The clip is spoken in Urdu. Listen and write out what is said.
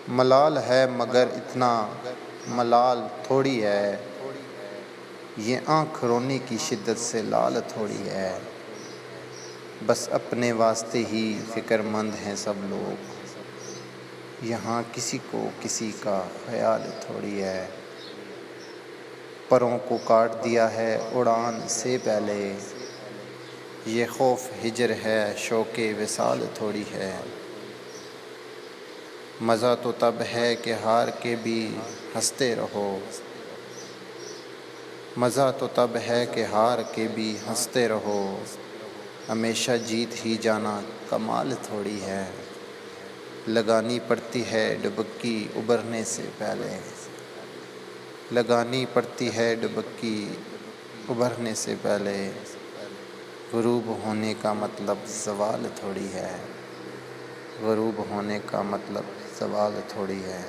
ملال ہے مگر اتنا ملال تھوڑی ہے، یہ آنکھ رونے کی شدت سے لال تھوڑی ہے۔ بس اپنے واسطے ہی فکر مند ہیں سب لوگ، یہاں کسی کو کسی کا خیال تھوڑی ہے۔ پروں کو کاٹ دیا ہے اڑان سے پہلے، یہ خوف ہجر ہے شوق وصال تھوڑی ہے۔ مزہ تو تب ہے کہ ہار کے بھی ہنستے رہو، مزہ تو تب ہے کہ ہار کے بھی ہنستے رہو، ہمیشہ جیت ہی جانا کمال تھوڑی ہے۔ لگانی پڑتی ہے ڈبکی ابھرنے سے پہلے، لگانی پڑتی ہے ڈبکی ابھرنے سے پہلے، غروب ہونے کا مطلب زوال تھوڑی ہے، غروب ہونے کا مطلب زوال تھوڑی ہے۔